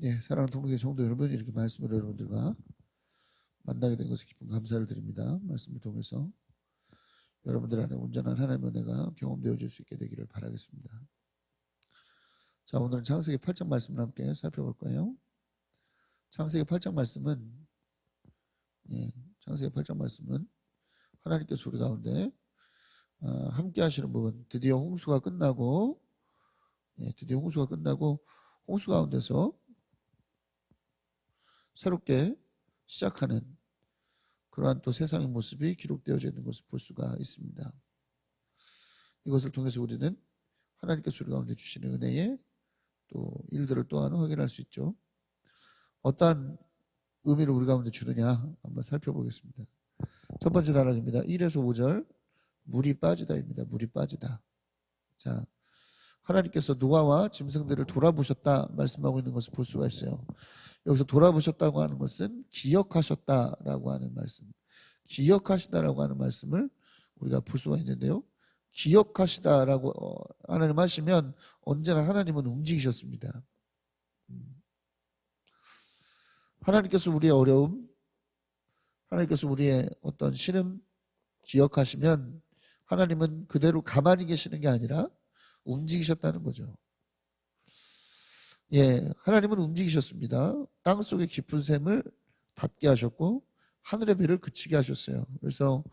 예, 사랑하는 동료의 성도 여러분, 이렇게 말씀을 여러분들과 만나게 된 것에 기쁜 감사를 드립니다. 말씀을 통해서 여러분들 안에 온전한 하나님의 은혜가 경험되어질 수 있게 되기를 바라겠습니다. 자, 오늘은 창세기 8장 말씀을 함께 살펴볼 거예요. 창세기 8장 말씀은 창세기 8장 말씀은 하나님께서 우리 가운데 함께 하시는 부분, 드디어 홍수가 끝나고 홍수 가운데서 새롭게 시작하는 그러한 또 세상의 모습이 기록되어져 있는 것을 볼 수가 있습니다. 이것을 통해서 우리는 하나님께서 우리 가운데 주시는 은혜의 또 일들을 또한 확인할 수 있죠. 어떠한 의미를 우리 가운데 주느냐 한번 살펴보겠습니다. 첫 번째 단락입니다. 1에서 5절 물이 빠지다입니다. 물이 빠지다. 자, 하나님께서 노아와 짐승들을 돌아보셨다 말씀하고 있는 것을 볼 수가 있어요. 여기서 돌아보셨다고 하는 것은 기억하셨다라고 하는 말씀, 기억하시다라고 하는 말씀을 우리가 볼 수가 있는데요. 기억하시다라고 하나님 하시면 언제나 하나님은 움직이셨습니다. 하나님께서 우리의 어려움, 하나님께서 우리의 어떤 신음 기억하시면 하나님은 그대로 가만히 계시는 게 아니라 움직이셨다는 거죠. 예, 하나님은 움직이셨습니다. 땅 속의 깊은 샘을 닫게 하셨고 하늘의 비를 그치게 하셨어요. 그래서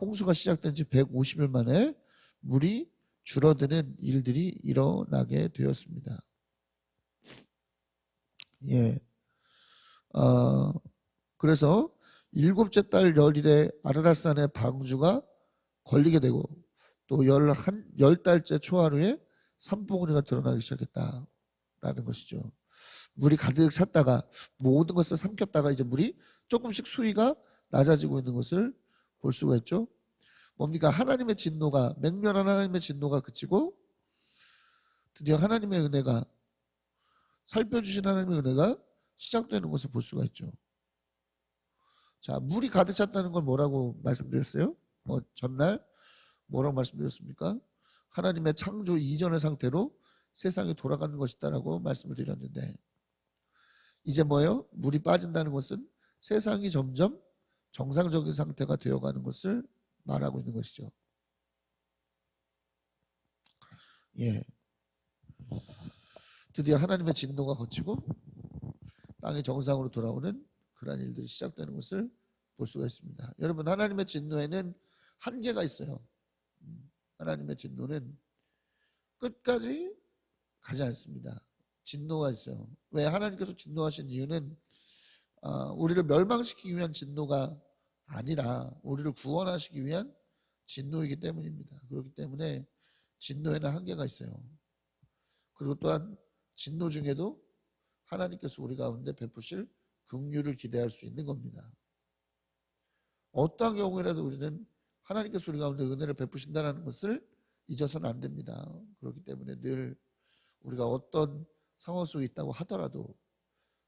홍수가 시작된 지 150일 만에 물이 줄어드는 일들이 일어나게 되었습니다. 예, 그래서 일곱째 달 열일에 아르라산의 방주가 걸리게 되고 또 10달째 초하루에 산봉우리가 드러나기 시작했다라는 것이죠. 물이 가득 찼다가 모든 것을 삼켰다가 이제 물이 조금씩 수위가 낮아지고 있는 것을 볼 수가 있죠. 뭡니까? 하나님의 진노가, 맹렬한 하나님의 진노가 그치고 드디어 하나님의 은혜가, 살펴주신 하나님의 은혜가 시작되는 것을 볼 수가 있죠. 자, 물이 가득 찼다는 걸 뭐라고 말씀드렸어요? 전날 뭐라고 말씀드렸습니까? 하나님의 창조 이전의 상태로 세상이 돌아가는 것이다라고 말씀을 드렸는데 이제 뭐예요? 물이 빠진다는 것은 세상이 점점 정상적인 상태가 되어가는 것을 말하고 있는 것이죠. 예, 드디어 하나님의 진노가 거치고 땅이 정상으로 돌아오는 그러한 일들이 시작되는 것을 볼 수가 있습니다. 여러분, 하나님의 진노에는 한계가 있어요. 하나님의 진노는 끝까지 가지 않습니다. 진노가 있어요. 왜? 하나님께서 진노하신 이유는 우리를 멸망시키기 위한 진노가 아니라 우리를 구원하시기 위한 진노이기 때문입니다. 그렇기 때문에 진노에는 한계가 있어요. 그리고 또한 진노 중에도 하나님께서 우리 가운데 베푸실 긍휼을 기대할 수 있는 겁니다. 어떠한 경우에라도 우리는 하나님께서 우리 가운데 은혜를 베푸신다는 것을 잊어서는 안 됩니다. 그렇기 때문에 늘 우리가 어떤 상황 속에 있다고 하더라도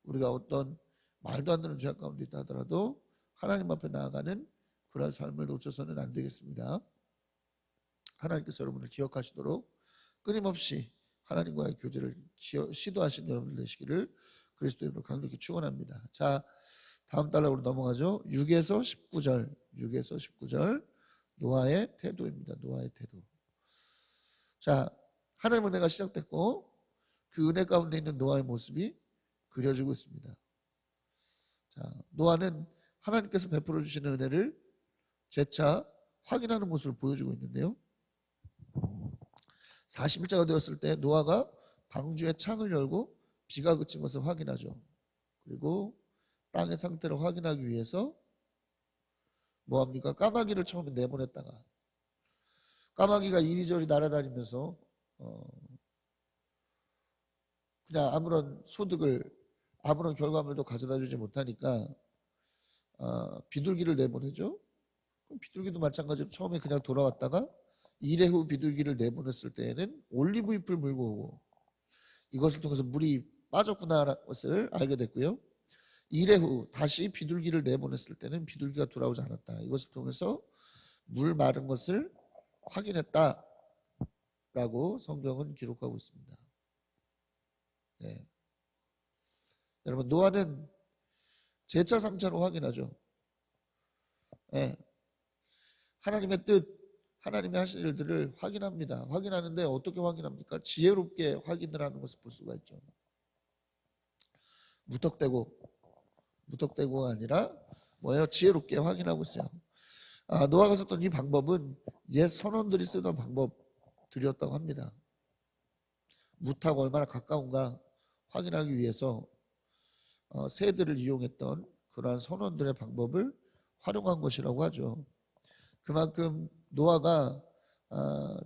우리가 어떤 말도 안 되는 죄악 가운데 있다 하더라도 하나님 앞에 나아가는 그런 삶을 놓쳐서는 안 되겠습니다. 하나님께서 여러분을 기억하시도록 끊임없이 하나님과의 교제를 시도하신 여러분들 되시기를 그리스도 이름으로 강력히 축원합니다. 자, 다음 달락으로 넘어가죠. 6에서 19절 노아의 태도입니다. 노아의 태도. 자, 하나님의 은혜가 시작됐고 그 은혜 가운데 있는 노아의 모습이 그려지고 있습니다. 자, 노아는 하나님께서 베풀어 주시는 은혜를 재차 확인하는 모습을 보여주고 있는데요. 40일자가 되었을 때 노아가 방주의 창을 열고 비가 그친 것을 확인하죠. 그리고 땅의 상태를 확인하기 위해서 뭐합니까? 까마귀를 처음에 내보냈다가 까마귀가 이리저리 날아다니면서 그냥 아무런 소득을 아무런 결과물도 가져다 주지 못하니까 비둘기를 내보내죠. 비둘기도 마찬가지로 처음에 그냥 돌아왔다가 이래 후 비둘기를 내보냈을 때에는 올리브잎을 물고 오고 이것을 통해서 물이 빠졌구나라는 것을 알게 됐고요. 이래 후 다시 비둘기를 내보냈을 때는 비둘기가 돌아오지 않았다. 이것을 통해서 물 마른 것을 확인했다라고 성경은 기록하고 있습니다. 네. 여러분 노아는 제차 3차로 확인하죠. 예. 하나님의 뜻, 하나님의 하실 일들을 확인합니다. 확인하는데 어떻게 확인합니까? 지혜롭게 확인을 하는 것을 볼 수가 있죠. 무턱대고가 아니라 뭐예요? 지혜롭게 확인하고 있어요. 노아가 썼던 이 방법은 옛 선원들이 쓰던 방법들이었다고 합니다. 무하고 얼마나 가까운가 확인하기 위해서 새들을 이용했던 그러한 선원들의 방법을 활용한 것이라고 하죠. 그만큼 노아가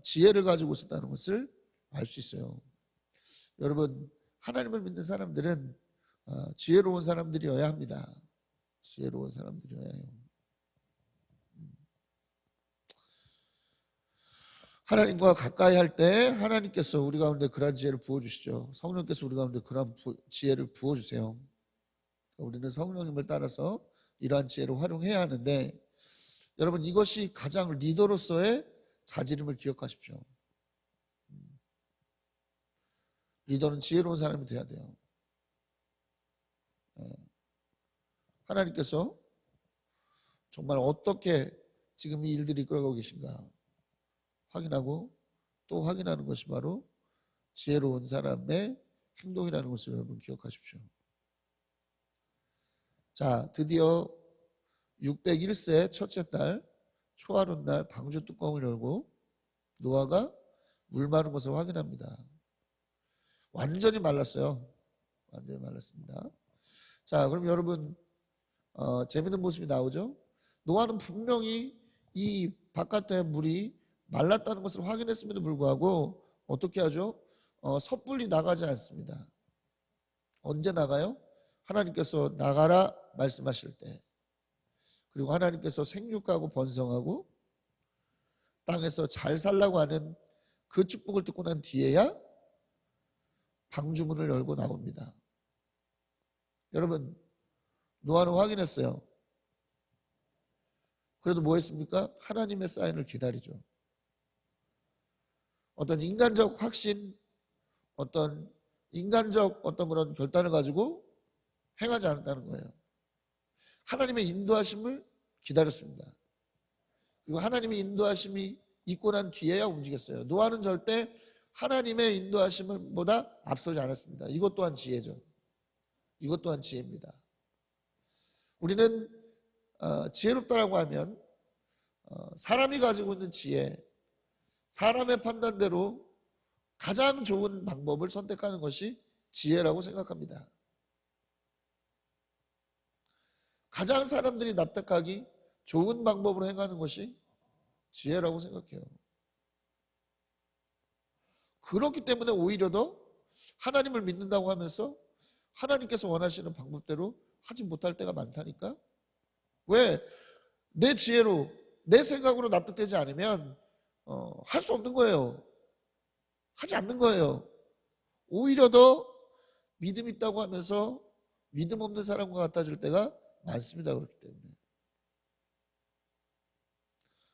지혜를 가지고 있었다는 것을 알 수 있어요. 여러분 하나님을 믿는 사람들은 지혜로운 사람들이어야 합니다. 지혜로운 사람들이어야 해요. 하나님과 가까이 할 때 하나님께서 우리 가운데 그러한 지혜를 부어주시죠. 성령께서 우리 가운데 그러한 지혜를 부어주세요. 우리는 성령님을 따라서 이러한 지혜를 활용해야 하는데 여러분 이것이 가장 리더로서의 자질임을 기억하십시오. 리더는 지혜로운 사람이 돼야 돼요. 하나님께서 정말 어떻게 지금 이 일들이 이끌어가고 계신가 확인하고 또 확인하는 것이 바로 지혜로운 사람의 행동이라는 것을 여러분 기억하십시오. 자, 드디어 601세 첫째 달 초하룻날 방주 뚜껑을 열고 노아가 물 마른 것을 확인합니다. 완전히 말랐어요. 완전히 말랐습니다. 자, 그럼 여러분 재밌는 모습이 나오죠. 노아는 분명히 이 바깥에 물이 말랐다는 것을 확인했음에도 불구하고 어떻게 하죠? 섣불리 나가지 않습니다. 언제 나가요? 하나님께서 나가라 말씀하실 때, 그리고 하나님께서 생육하고 번성하고 땅에서 잘 살라고 하는 그 축복을 듣고 난 뒤에야 방주문을 열고 나옵니다. 여러분 노아는 확인했어요. 그래도 뭐 했습니까? 하나님의 사인을 기다리죠. 어떤 인간적 확신, 어떤 인간적 그런 결단을 가지고 행하지 않았다는 거예요. 하나님의 인도하심을 기다렸습니다. 그리고 하나님의 인도하심이 있고 난 뒤에야 움직였어요. 노아는 절대 하나님의 인도하심보다 앞서지 않았습니다. 이것 또한 지혜죠. 이것 또한 지혜입니다. 우리는 지혜롭다라고 하면 사람이 가지고 있는 지혜, 사람의 판단대로 가장 좋은 방법을 선택하는 것이 지혜라고 생각합니다. 가장 사람들이 납득하기 좋은 방법으로 행하는 것이 지혜라고 생각해요. 그렇기 때문에 오히려 더 하나님을 믿는다고 하면서 하나님께서 원하시는 방법대로 하지 못할 때가 많다니까. 왜? 내 지혜로 내 생각으로 납득되지 않으면 할 수 없는 거예요. 하지 않는 거예요. 오히려 더 믿음 있다고 하면서 믿음 없는 사람과 같아질 때가 많습니다. 그렇기 때문에.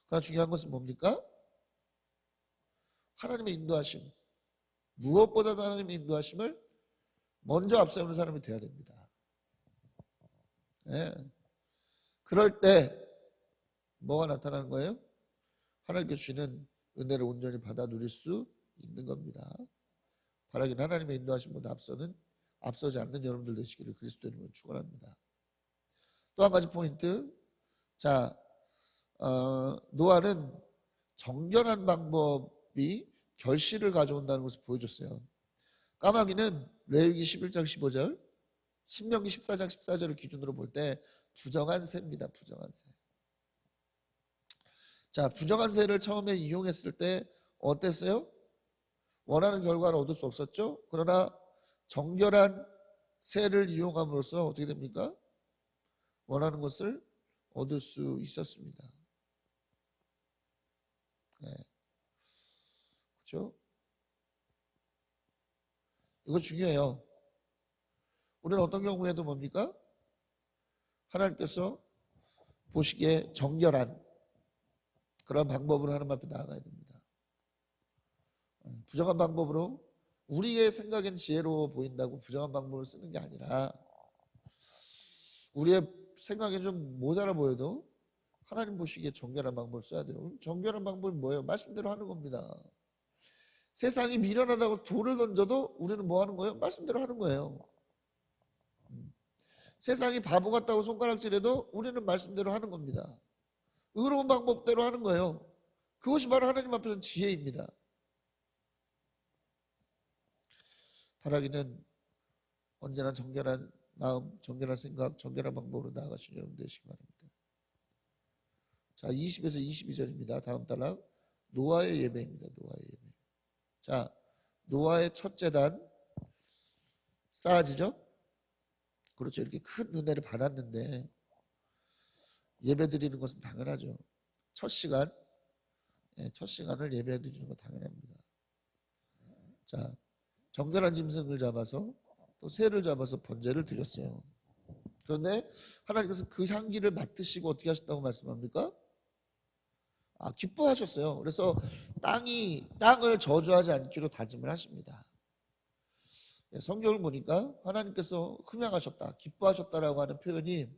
그러나 중요한 것은 뭡니까? 하나님의 인도하심, 무엇보다도 하나님의 인도하심을 먼저 앞세우는 사람이 되어야 됩니다. 네. 그럴 때 뭐가 나타나는 거예요? 하나님께 주시는 은혜를 온전히 받아 누릴 수 있는 겁니다. 바라기는 하나님의 인도하심보다 앞서지 않는 여러분들 되시기를 그리스도의 이름으로 축원합니다. 또 한 가지 포인트. 자, 노아는 정결한 방법이 결실을 가져온다는 것을 보여줬어요. 까마귀는 레위기 11장 15절, 신명기 14장 14절을 기준으로 볼 때 부정한 새입니다. 부정한 새. 자, 부정한 새를 처음에 이용했을 때 어땠어요? 원하는 결과를 얻을 수 없었죠. 그러나 정결한 새를 이용함으로써 어떻게 됩니까? 원하는 것을 얻을 수 있었습니다. 네. 그렇죠? 이거 중요해요. 우리는 어떤 경우에도 뭡니까? 하나님께서 보시기에 정결한 그런 방법으로 하나님 앞에 나아가야 됩니다. 부정한 방법으로 우리의 생각엔 지혜로워 보인다고 부정한 방법을 쓰는 게 아니라 우리의 생각에 좀 모자라 보여도 하나님 보시기에 정결한 방법을 써야 돼요. 정결한 방법은 뭐예요? 말씀대로 하는 겁니다. 세상이 미련하다고 돌을 던져도 우리는 뭐 하는 거예요? 말씀대로 하는 거예요. 세상이 바보 같다고 손가락질해도 우리는 말씀대로 하는 겁니다. 의로운 방법대로 하는 거예요. 그것이 바로 하나님 앞에서는 지혜입니다. 바라기는 언제나 정결한 마음, 정결한 생각, 정결한 방법으로 나아가시는 여러분 되시기 바랍니다. 자, 20에서 22절입니다. 다음 단락 노아의 예배입니다. 노아의 예배. 자, 노아의 첫 제단 쌓아지죠? 그렇죠. 이렇게 큰 은혜를 받았는데 예배 드리는 것은 당연하죠. 첫 시간을 예배 드리는 건 당연합니다. 자, 정결한 짐승을 잡아서 또 새를 잡아서 번제를 드렸어요. 그런데 하나님께서 그 향기를 맡으시고 어떻게 하셨다고 말씀합니까? 기뻐하셨어요. 그래서 땅을 저주하지 않기로 다짐을 하십니다. 성경을 보니까 하나님께서 흠양하셨다, 기뻐하셨다라고 하는 표현이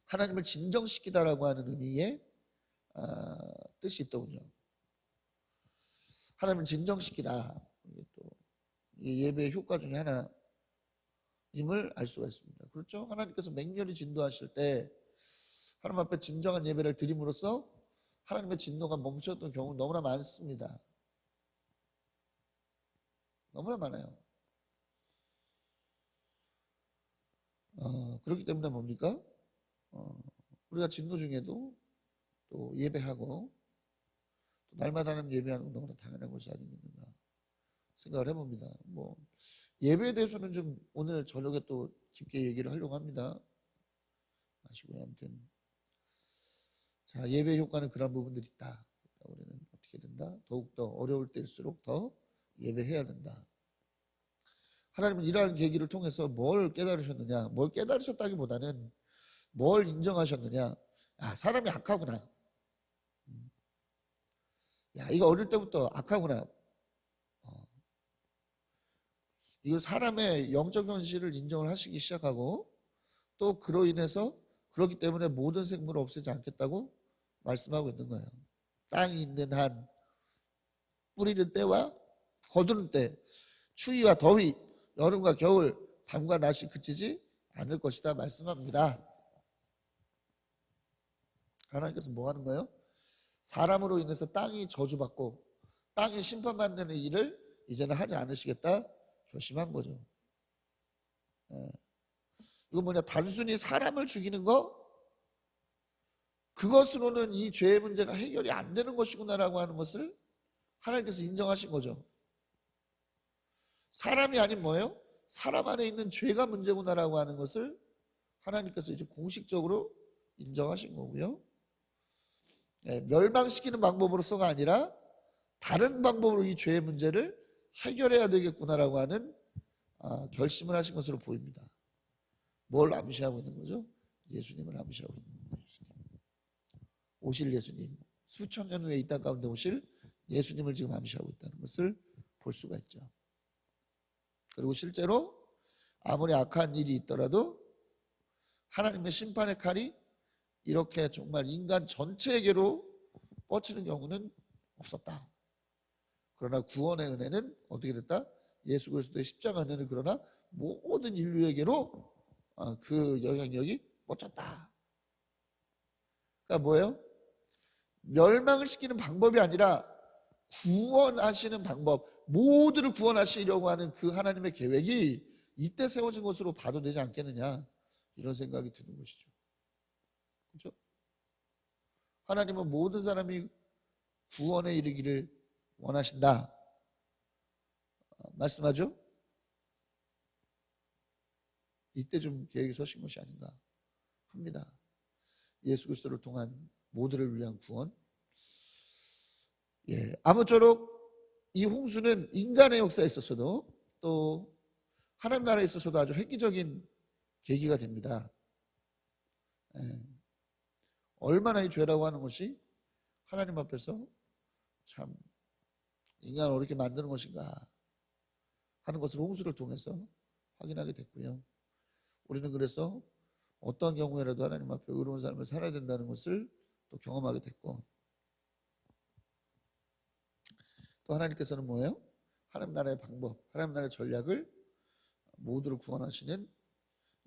하나님을 진정시키다라고 하는 의미의 뜻이 있더군요. 하나님을 진정시키다. 또 예배의 효과 중에 하나임을 알 수가 있습니다. 그렇죠? 하나님께서 맹렬히 진도하실 때 하나님 앞에 진정한 예배를 드림으로써 하나님의 진노가 멈췄던 경우 너무나 많습니다. 너무나 많아요. 그렇기 때문에 뭡니까? 우리가 진노 중에도 또 예배하고 또 날마다 하는 예배하는 건 너무나 당연한 것이 아니겠는가 생각을 해봅니다. 예배에 대해서는 좀 오늘 저녁에 또 깊게 얘기를 하려고 합니다. 아시고요. 아무튼 자, 예배 효과는 그런 부분들이 있다. 우리는 어떻게 된다? 더욱더 어려울 때일수록 더 예배해야 된다. 하나님은 이러한 계기를 통해서 뭘 깨달으셨느냐? 뭘 깨달으셨다기보다는 뭘 인정하셨느냐? 사람이 악하구나. 이거 어릴 때부터 악하구나. 이거 사람의 영적 현실을 인정을 하시기 시작하고 또 그로 인해서 그렇기 때문에 모든 생물을 없애지 않겠다고 말씀하고 있는 거예요. 땅이 있는 한 뿌리는 때와 거두는 때, 추위와 더위, 여름과 겨울, 밤과 낮이 그치지 않을 것이다 말씀합니다. 하나님께서 뭐 하는 거예요? 사람으로 인해서 땅이 저주받고 땅이 심판받는 일을 이제는 하지 않으시겠다 결심한 거죠. 이건 뭐냐? 단순히 사람을 죽이는 거, 그것으로는 이 죄의 문제가 해결이 안 되는 것이구나라고 하는 것을 하나님께서 인정하신 거죠. 사람이 아닌 뭐예요? 사람 안에 있는 죄가 문제구나라고 하는 것을 하나님께서 이제 공식적으로 인정하신 거고요. 멸망시키는 방법으로서가 아니라 다른 방법으로 이 죄의 문제를 해결해야 되겠구나라고 하는 결심을 하신 것으로 보입니다. 뭘 암시하고 있는 거죠? 예수님을 암시하고 있는 겁니다. 오실 예수님, 수천 년 후에 이 땅 가운데 오실 예수님을 지금 암시하고 있다는 것을 볼 수가 있죠. 그리고 실제로 아무리 악한 일이 있더라도 하나님의 심판의 칼이 이렇게 정말 인간 전체에게로 뻗치는 경우는 없었다. 그러나 구원의 은혜는 어떻게 됐다? 예수 그리스도의 십자가 은혜는 그러나 모든 인류에게로 그 영향력이 뻗쳤다. 그러니까 뭐예요? 멸망을 시키는 방법이 아니라 구원하시는 방법, 모두를 구원하시려고 하는 그 하나님의 계획이 이때 세워진 것으로 봐도 되지 않겠느냐, 이런 생각이 드는 것이죠. 그렇죠? 하나님은 모든 사람이 구원에 이르기를 원하신다 말씀하죠? 이때 좀 계획이 서신 것이 아닌가 합니다. 예수 그리스도를 통한 모두를 위한 구원. 아무쪼록 이 홍수는 인간의 역사에 있어서도 또 하나님 나라에 있어서도 아주 획기적인 계기가 됩니다. 얼마나 이 죄라고 하는 것이 하나님 앞에서 참 인간을 어렵게 만드는 것인가 하는 것을 홍수를 통해서 확인하게 됐고요. 우리는 그래서 어떠한 경우에라도 하나님 앞에 의로운 삶을 살아야 된다는 것을 또 경험하게 됐고, 또 하나님께서는 뭐예요? 하나님 나라의 방법, 하나님 나라의 전략을 모두를 구원하시는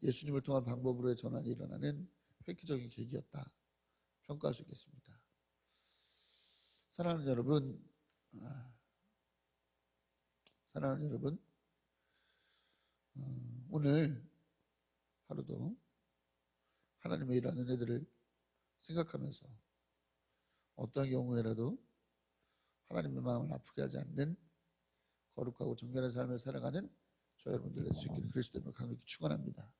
예수님을 통한 방법으로의 전환이 일어나는 획기적인 계기였다 평가할 수 있겠습니다. 사랑하는 여러분, 오늘 하루도 하나님의 일하는 은혜들을 생각하면서 어떠한 경우에라도 하나님의 마음을 아프게 하지 않는 거룩하고 정결한 삶을 살아가는 저 여러분들 될 수 있기를 그리스도의 이름으로 강력히 축원합니다.